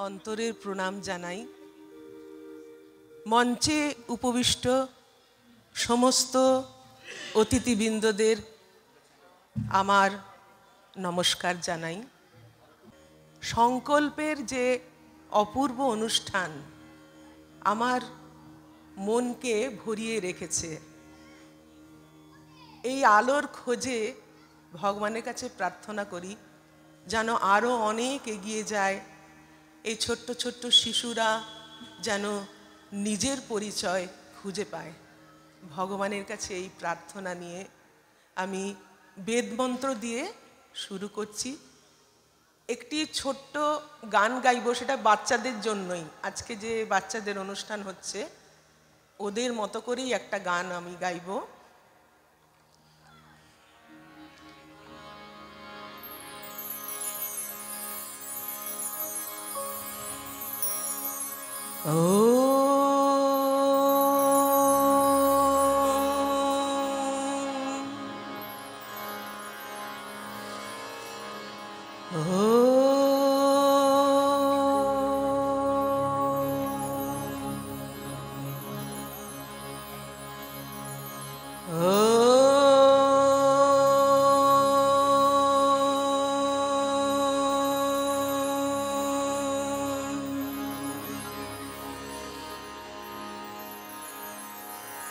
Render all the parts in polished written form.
অন্তরের প্রণাম জানাই। মঞ্চে উপবিষ্ট সমস্ত অতিথিবৃন্দদের আমার নমস্কার জানাই। সংকল্পের যে অপূর্ব অনুষ্ঠান আমার মনকে ভরিয়ে রেখেছে। এই আলোর খোঁজে ভগবানের কাছে প্রার্থনা করি যেন আরও অনেক এগিয়ে যায়। এই ছোট্ট ছোট্ট শিশুরা যেন নিজের পরিচয় খুঁজে পায়। ভগবানের কাছে এই প্রার্থনা নিয়ে আমি বেদমন্ত্র দিয়ে শুরু করছি। একটি ছোট্ট গান গাইব, সেটা বাচ্চাদের জন্যই। আজকে যে বাচ্চাদের অনুষ্ঠান হচ্ছে ওদের মতো করেই একটা গান আমি গাইব।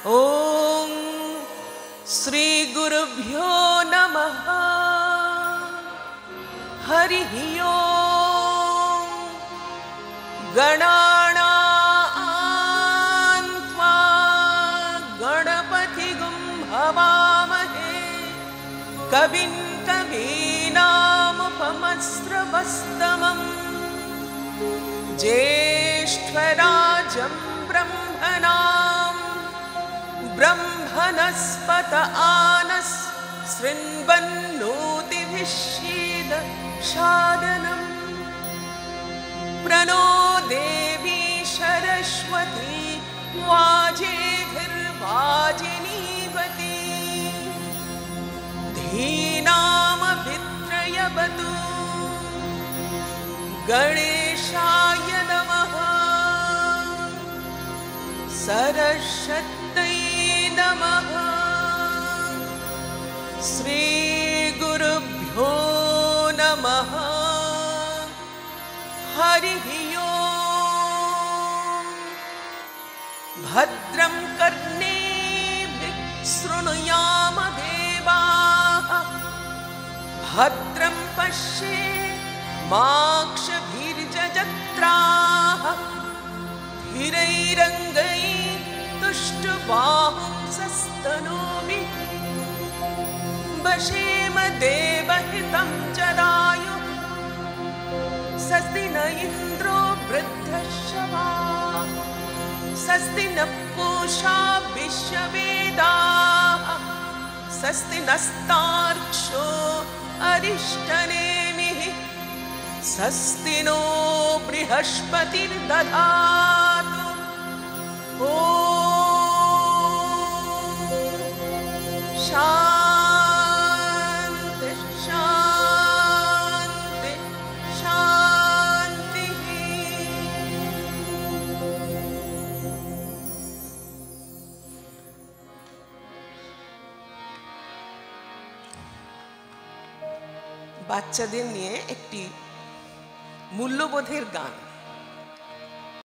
ओम श्री गुरुभ्यो नमः। हरि ओम। गणानां त्वा गणपतिगुं हवामहे कविं कवीनामुपमस्रवस्तमं ज्येष्ठराजं ब्रह्मणां ब्रह्मणस्पत आनस् शृण्वन्नोतिभिः सादनम्। प्रणो देवी सरस्वती वाजेभिर्वाजिनीवती धीनामभित्रयवतु। गणेशाय नमः। सरस्वत्यै नमः। श्री गुरुभ्यो नमः। हरि ओम। भद्रं कर्णेभिः शृणुयाम देवाः भद्रं पश्येमाक्षभिर्यजत्राः स्थिरैरङ्गैस्तुष्टुबाहुंसस्तनूभिः वशेम देवहितं जदायुः। स्वस्ति न इन्द्रो वृद्धश्रवाः स्वस्ति न पूषा विश्ववेदाः स्वस्ति नस्तार्क्ष्यो अरिष्टनेमिः स्वस्ति नो बृहस्पतिर्दधातु। ॐ शान्ति शान्ति शान्तिः। বাচ্চাদের নিয়ে একটি মূল্যবোধের গান।